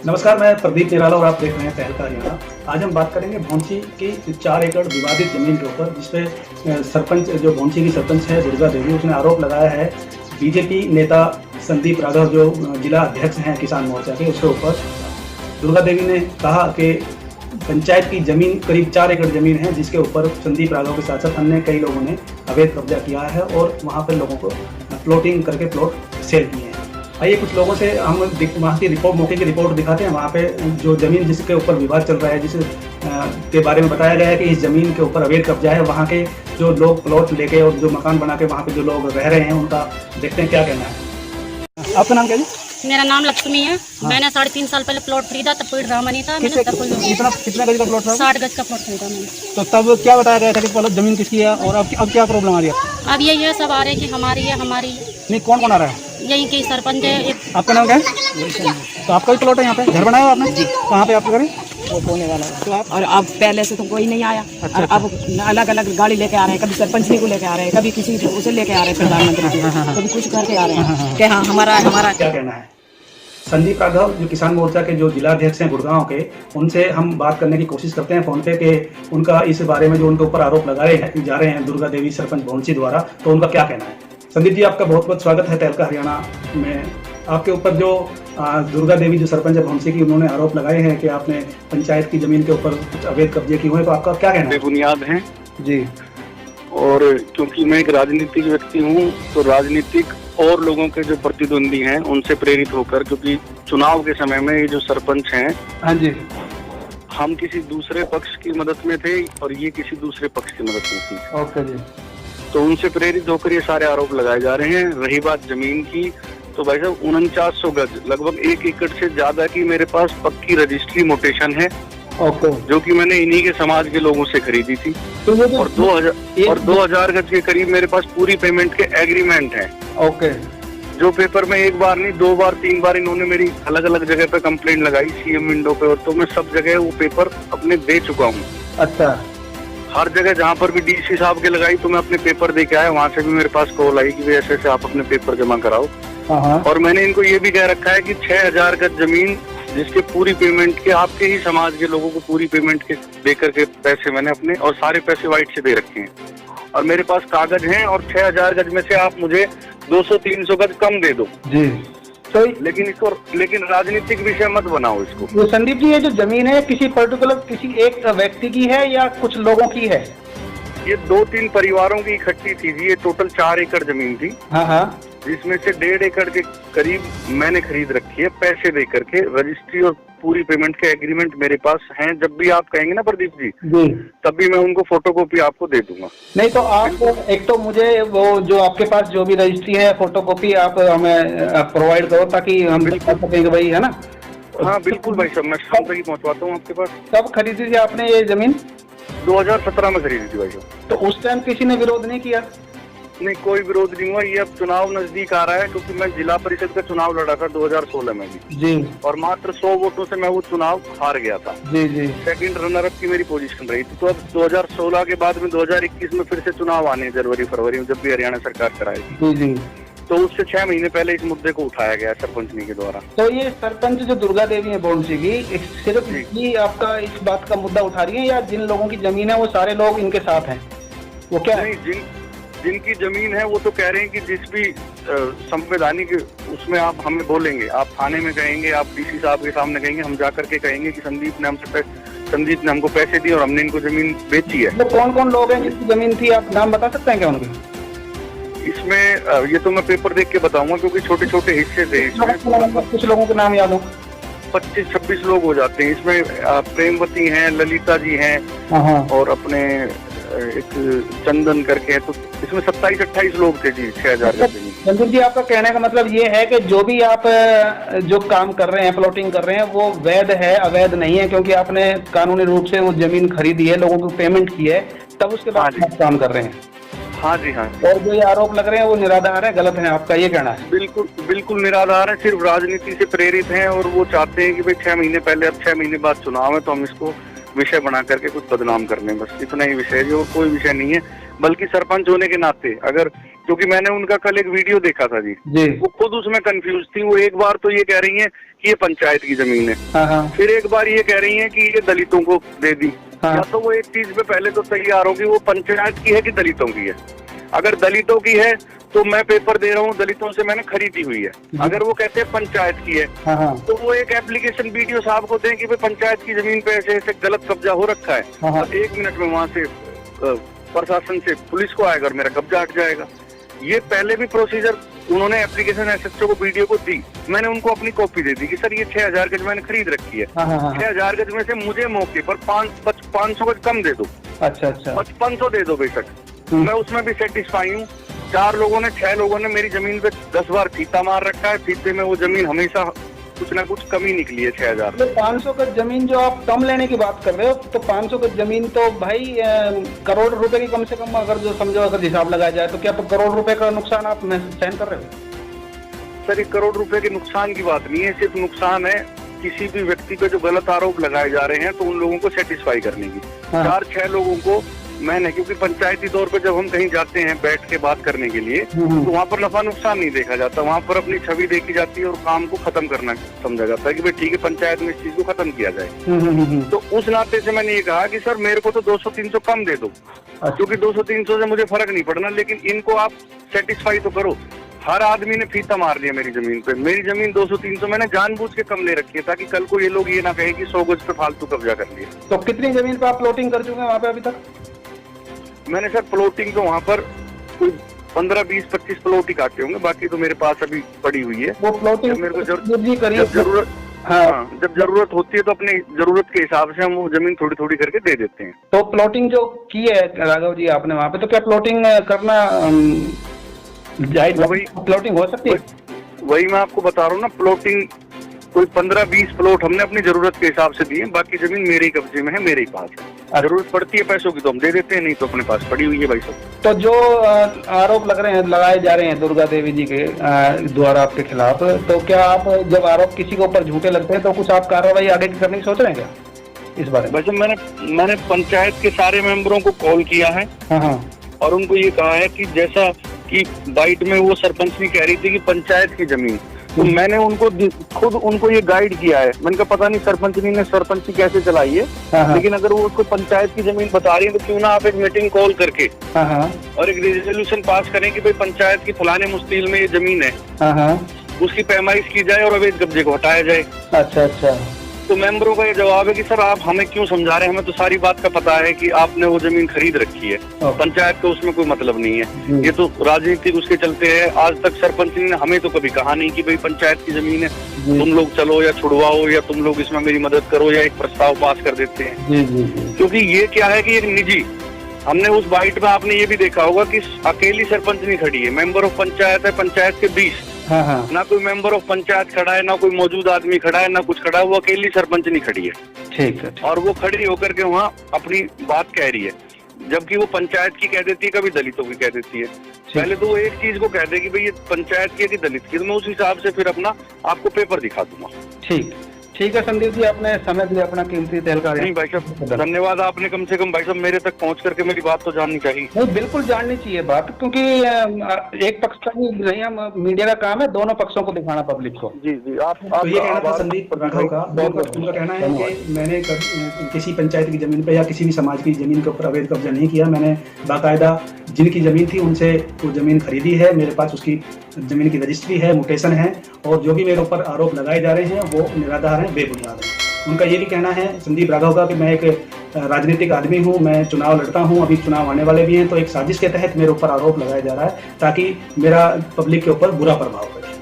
नमस्कार, मैं प्रदीप निराला और आप देख रहे हैं तहलका हरियाणा। आज हम बात करेंगे भौंसी की 4 एकड़ विवादित जमीन के ऊपर, जिसपे सरपंच जो भौंसी की सरपंच है दुर्गा देवी, उसने आरोप लगाया है बीजेपी नेता संदीप राघव जो जिला अध्यक्ष हैं किसान मोर्चा के, उसके ऊपर। दुर्गा देवी ने कहा कि पंचायत की जमीन करीब 4 एकड़ जमीन है, जिसके ऊपर संदीप राघव के साथ साथ अन्य कई लोगों ने अवैध कब्जा किया है और वहाँ पर लोगों को प्लॉटिंग करके प्लॉट सेल किए हैं। आइए कुछ लोगों से हम वहाँ की रिपोर्ट, मौके की रिपोर्ट दिखाते हैं। वहाँ पे जो ज़मीन जिसके ऊपर विवाद चल रहा है, जिस के बारे में बताया गया है कि इस ज़मीन के ऊपर अवैध कब्जा है, वहाँ के जो लोग प्लॉट लेके और जो मकान बना के वहाँ पे जो लोग रह रहे हैं, उनका देखते हैं क्या कहना है। आपका नाम क्या जी? मेरा नाम लक्ष्मी है। हाँ। मैंने 3.5 साल पहले प्लॉट खरीदा, तब कोई ड्रामा नहीं था। मैंने कितना गज का प्लॉट था? 60 गज का प्लॉट खरीदा मैंने। तो तब क्या बताया गया था कि प्लॉट जमीन किसकी है, और अब क्या प्रॉब्लम आ रही है? अब यही है, सब आ रहे हैं कि हमारी है, हमारी नहीं। कौन कौन आ रहा है? यही के सरपंच है। आपका नाम क्या है? तो आपका भी प्लॉट है यहाँ पे? घर बनाया आपने जी? कहाँ पे आपके घर? वो होने वाला है। तो आप और अब पहले से तो कोई नहीं आया। अच्छा, और अब अलग अलग गाड़ी लेके आ रहे हैं, कभी सरपंच जी को लेके आ रहे हैं, कभी किसी उसे लेके आ रहे हैं, प्रधानमंत्री, कभी कुछ करके आ रहे हैं कि हाँ हमारा। क्या कहना है? संदीप राघव जो किसान मोर्चा के जो जिला अध्यक्ष हैं गुड़गांव के, उनसे हम बात करने की कोशिश करते हैं फोन पे कि उनका इस बारे में जो उनके ऊपर आरोप लगाए जा रहे हैं दुर्गा देवी सरपंच भौंसी द्वारा, तो उनका क्या कहना है। संदीप जी, आपका बहुत बहुत स्वागत है तहलका हरियाणा में। आपके ऊपर जो दुर्गा देवी जो सरपंच है भौंसी की, उन्होंने आरोप लगाए हैं कि आपने पंचायत की जमीन के ऊपर कुछ अवैध कब्जे किए हुए, तो आपका क्या कहना है? बेबुनियाद हैं जी। और क्योंकि मैं एक राजनीतिक व्यक्ति हूं, तो राजनीतिक और लोगों के जो प्रतिद्वंदी हैं उनसे प्रेरित होकर, क्योंकि चुनाव के समय में ये जो सरपंच हैं, हाँ जी, हम किसी दूसरे पक्ष की मदद में थे और ये किसी दूसरे पक्ष की मदद में थी। ओके जी। तो उनसे प्रेरित होकर ये सारे आरोप लगाए जा रहे हैं। रही बात जमीन की, तो भाई साहब 4900 गज, लगभग 1 एकड़ से ज्यादा की मेरे पास पक्की रजिस्ट्री मोटेशन है। ओके। जो कि मैंने इन्हीं के समाज के लोगों से खरीदी थी। तो और 2000 गज के करीब मेरे पास पूरी पेमेंट के एग्रीमेंट हैं। ओके। जो पेपर में 1 बार नहीं 2 बार 3 बार इन्होंने मेरी अलग अलग जगह पे कंप्लेंट लगाई, सीएम विंडो पे, और तो मैं सब जगह वो पेपर अपने दे चुका हूँ। अच्छा। हर जगह जहाँ पर भी डीसी साहब के लगाई तो मैं अपने पेपर दे के आया, वहाँ से भी मेरे पास कॉल आई कि भाई ऐसे ऐसे आप अपने पेपर जमा कराओ। और मैंने इनको ये भी कह रखा है कि 6000 गज जमीन जिसके पूरी पेमेंट के, आपके ही समाज के लोगों को पूरी पेमेंट के देकर के पैसे मैंने अपने, और सारे पैसे वाइट से दे रखे हैं और मेरे पास कागज हैं। और 6000 गज में से आप मुझे 200-300 गज कम दे दो जी। तो लेकिन राजनीतिक विषय मत बनाओ इसको। तो संदीप जी, ये जो जमीन है किसी पर्टिकुलर किसी एक व्यक्ति की है या कुछ लोगों की है? ये 2-3 परिवारों की इकट्ठी थी जी। ये टोटल 4 एकड़ जमीन थी। हाँ। जिसमें से 1.5 एकड़ के करीब मैंने खरीद रखी है पैसे दे करके। रजिस्ट्री और पूरी पेमेंट के एग्रीमेंट मेरे पास हैं। जब भी आप कहेंगे ना प्रदीप जी, तभी मैं उनको फोटोकॉपी आपको दे दूंगा। नहीं तो आप एक तो मुझे वो जो आपके पास जो भी रजिस्ट्री है फोटोकॉपी आप हमें प्रोवाइड करो, ताकि हम दिखा सकेंगे भाई, है ना? हाँ बिल्कुल भाई साहब, मैं शाम तक ही पहुँचवाता हूँ आपके पास। कब खरीदी थी आपने ये जमीन? 2017 में खरीदी थी भाई साहब। तो उस टाइम किसी ने विरोध नहीं किया? नहीं, कोई विरोध नहीं हुआ। ये अब चुनाव नजदीक आ रहा है, क्योंकि मैं जिला परिषद का चुनाव लड़ा था 2016 में भी जी, और मात्र 100 वोटों से मैं वो चुनाव हार गया था जी जी। सेकंड रनर अप की मेरी पोजीशन रही थी। तो अब 2016 के बाद में 2021 में फिर से चुनाव आने जनवरी-फरवरी में, जब भी हरियाणा सरकार कराएगी जी जी। तो उससे 6 महीने पहले इस मुद्दे को उठाया गया सरपंचनी के द्वारा। तो ये सरपंच जो दुर्गा देवी है भौंसी की, सिर्फ ही आपका इस बात का मुद्दा उठा रही है, या जिन लोगों की जमीन है वो सारे लोग इनके साथ हैं? वो क्या नहीं, जिनकी जमीन है वो तो कह रहे हैं कि जिस भी संवैधानिक उसमें आप हमें बोलेंगे, आप थाने में कहेंगे, आप डीसी साहब के सामने कहेंगे, हम जाकर के कहेंगे कि संदीप ने हमको पैसे दिए और हमने इनको जमीन बेची है। तो कौन कौन लोग हैं जिसकी जमीन थी, आप नाम बता सकते हैं क्या उनके? इसमें ये तो मैं पेपर देख के बताऊंगा, क्योंकि छोटे छोटे हिस्से थे इसमें। कुछ लोगों के नाम याद हो? 25-26 लोग हो जाते हैं इसमें। प्रेमवती हैं, ललिता जी हैं, और अपने एक चंदन करके है। तो इसमें 27-28 लोग थे जी। 6000 गज जमीन। संदीप जी, आपका कहने का मतलब ये है कि जो भी आप जो काम कर रहे हैं, प्लॉटिंग कर रहे हैं, वो वैध है, अवैध नहीं है, क्योंकि आपने कानूनी रूप से वो जमीन खरीदी है, लोगों को पेमेंट की है, तब उसके बाद आप काम कर रहे हैं? हाँ जी हाँ। और जो ये आरोप लग रहे हैं वो निराधार है, गलत है, आपका ये कहना है? बिल्कुल निराधार है। सिर्फ राजनीति से प्रेरित हैं और वो चाहते हैं कि भाई 6 महीने पहले, अब 6 महीने बाद चुनाव है, तो हम इसको विषय बना करके कुछ बदनाम करने, बस इतना ही विषय है, और कोई विषय नहीं है। बल्कि सरपंच होने के नाते अगर क्योंकि मैंने उनका कल एक वीडियो देखा था जी। वो खुद उसमें कंफ्यूज थी। वो एक बार तो ये कह रही हैं कि ये पंचायत की जमीन है, फिर एक बार ये कह रही हैं कि ये दलितों को दे दी। या तो वो एक चीज पे पहले तो तैयार होगी, वो पंचायत की है कि दलितों की है। अगर दलितों की है तो मैं पेपर दे रहा हूँ, दलितों से मैंने खरीदी हुई है। अगर वो कहते हैं पंचायत की है तो वो एक एप्लीकेशन वीडियो साहब को दें कि भाई पंचायत की जमीन पे ऐसे ऐसे गलत कब्जा हो रखा है, और 1 मिनट में वहां से प्रशासन से पुलिस को आएगा और मेरा कब्जा हट जाएगा। ये पहले भी प्रोसीजर उन्होंने एप्लीकेशन एसएचओ को वीडियो को दी, मैंने उनको अपनी कॉपी दे दी कि सर ये 6000 गज मैंने खरीद रखी है। 6000 गज में से मुझे मौके पर 500 गज कम दे दो। अच्छा 5500 दे दो बेशक, मैं उसमें भी सेटिस्फाई हूँ। 6 लोगों ने मेरी जमीन पे 10 बार फीता मार रखा है, फीते में वो जमीन हमेशा कुछ ना कुछ कमी निकली है। 6000 तो 500 गज जमीन जो आप कम लेने की बात कर रहे हो, तो 500 गज जमीन तो भाई करोड़ रुपए की कम से कम अगर जो समझो अगर हिसाब लगाया जाए तो क्या तो करोड़ रुपए का नुकसान आप सहन कर रहे हो? सर 1 करोड़ रुपए के नुकसान की बात नहीं है, सिर्फ नुकसान है किसी भी व्यक्ति पे जो गलत आरोप लगाए जा रहे हैं तो उन लोगों को सेटिस्फाई करने की। 4-6 लोगों को मैंने, क्योंकि पंचायती तौर पे जब हम कहीं जाते हैं बैठ के बात करने के लिए तो वहाँ पर नफा नुकसान नहीं देखा जाता, वहाँ पर अपनी छवि देखी जाती है और काम को खत्म करना समझा जाता है कि भाई ठीक है पंचायत में इस चीज को खत्म किया जाए। तो उस नाते से मैंने ये कहा कि सर मेरे को तो 200-300 कम दे दो, क्योंकि 200-300 से मुझे फर्क नहीं पड़ना, लेकिन इनको आप सेटिस्फाई तो करो। हर आदमी ने फीता मार दिया मेरी जमीन पे। मेरी जमीन 200-300 मैंने जानबूझ के कम ले रखी है ताकि कल को ये लोग ये ना कहे कि 100 गज पे फालतू कब्जा कर लिया। तो कितनी जमीन पे आप प्लॉटिंग कर चुके हैं वहाँ पे अभी तक? मैंने सर प्लॉटिंग तो वहाँ पर कोई 15-20-25 प्लॉट ही काटे होंगे, बाकी तो मेरे पास अभी पड़ी हुई है। वो प्लॉटिंग मेरे को जरूरत जब जरूरत होती है तो अपनी जरूरत के हिसाब से हम वो जमीन थोड़ी थोड़ी करके दे देते हैं। तो प्लॉटिंग जो की है राघव जी आपने वहाँ पे, तो क्या प्लॉटिंग करना प्लॉटिंग हो सकती है? वही मैं आपको बता रहा हूँ ना, प्लॉटिंग कोई 15-20 प्लॉट हमने अपनी जरूरत के हिसाब से दिए, बाकी जमीन मेरे ही कब्जे में है, मेरे ही पास है। जरूरत पड़ती है पैसों की तो हम दे देते हैं, नहीं तो अपने पास पड़ी हुई है भाई साहब। तो जो आरोप लगाए जा रहे हैं दुर्गा देवी जी के द्वारा आपके खिलाफ, तो क्या आप जब आरोप किसी के ऊपर झूठे लगते हैं तो कुछ आप कार्रवाई आगे की करने की सोच रहे हैं क्या इस बारे में? वैसे मैंने पंचायत के सारे मेंबरों को कॉल किया है और उनको ये कहा है कि जैसा कि बाइट में वो सरपंच भी कह रही थी कि पंचायत की जमीन, तो मैंने उनको खुद उनको ये गाइड किया है। मैंने कहा पता नहीं सरपंचनी ने सरपंची कैसे चलाई है, लेकिन अगर वो उसको पंचायत की जमीन बता रही है तो क्यों ना आप एक मीटिंग कॉल करके और एक रेजोल्यूशन पास करें कि भाई पंचायत की फलाने मुस्तकिल में ये जमीन है, उसकी पैमाइश की जाए और अवैध कब्जे को हटाया जाए। अच्छा। तो मेंबरों का ये जवाब है कि सर आप हमें क्यों समझा रहे हैं, हमें तो सारी बात का पता है कि आपने वो जमीन खरीद रखी है, पंचायत का उसमें कोई मतलब नहीं है, ये तो राजनीतिक उसके चलते है। आज तक सरपंच ने हमें तो कभी कहा नहीं कि भाई पंचायत की जमीन है, तुम लोग चलो या छुड़वाओ या तुम लोग इसमें मेरी मदद करो या एक प्रस्ताव पास कर देते हैं। क्योंकि ये क्या है कि एक निजी, हमने उस बाइट में आपने ये भी देखा होगा कि अकेली सरपंच नहीं खड़ी है, मेंबर ऑफ पंचायत है, पंचायत के 20 ना कोई मेंबर ऑफ पंचायत खड़ा है, ना कोई मौजूद आदमी खड़ा है, ना कुछ खड़ा है, वो अकेली सरपंच नहीं खड़ी है। ठीक है। और वो खड़ी होकर के वहाँ अपनी बात कह रही है, जबकि वो पंचायत की कह देती है, कभी दलितों की कह देती है। पहले तो वो एक चीज को कह दे कि भाई ये पंचायत की है कि दलित की, तो मैं उस हिसाब से फिर अपना आपको पेपर दिखा दूंगा। ठीक है संदीप जी, आपने समय दिया अपना कीमती तहलका। नहीं भाई साहब धन्यवाद, आपने कम से कम भाई साहब मेरे तक पहुंच करके मेरी बात तो जाननी चाहिए। नहीं बिल्कुल जाननी चाहिए बात, क्योंकि एक पक्ष का ही नहीं, हम मीडिया का काम है दोनों पक्षों को दिखाना पब्लिक को। जी आप तो ये कहना था संदीप राघव का, उनका कहना है कि मैंने किसी पंचायत की जमीन पर या किसी भी समाज की जमीन के ऊपर अवैध कब्जा नहीं किया, मैंने बाकायदा जिनकी जमीन थी उनसे वो जमीन खरीदी है, मेरे पास उसकी जमीन की रजिस्ट्री है, म्यूटेशन है, और जो भी मेरे ऊपर आरोप लगाए जा रहे हैं वो निराधार हैं, बेबुनियाद है। उनका ये भी कहना है संदीप राघव का कि मैं एक राजनीतिक आदमी हूं, मैं चुनाव लड़ता हूं, अभी चुनाव आने वाले भी हैं, तो एक साजिश के तहत मेरे ऊपर आरोप लगाया जा रहा है ताकि मेरा पब्लिक के ऊपर बुरा प्रभाव पड़े।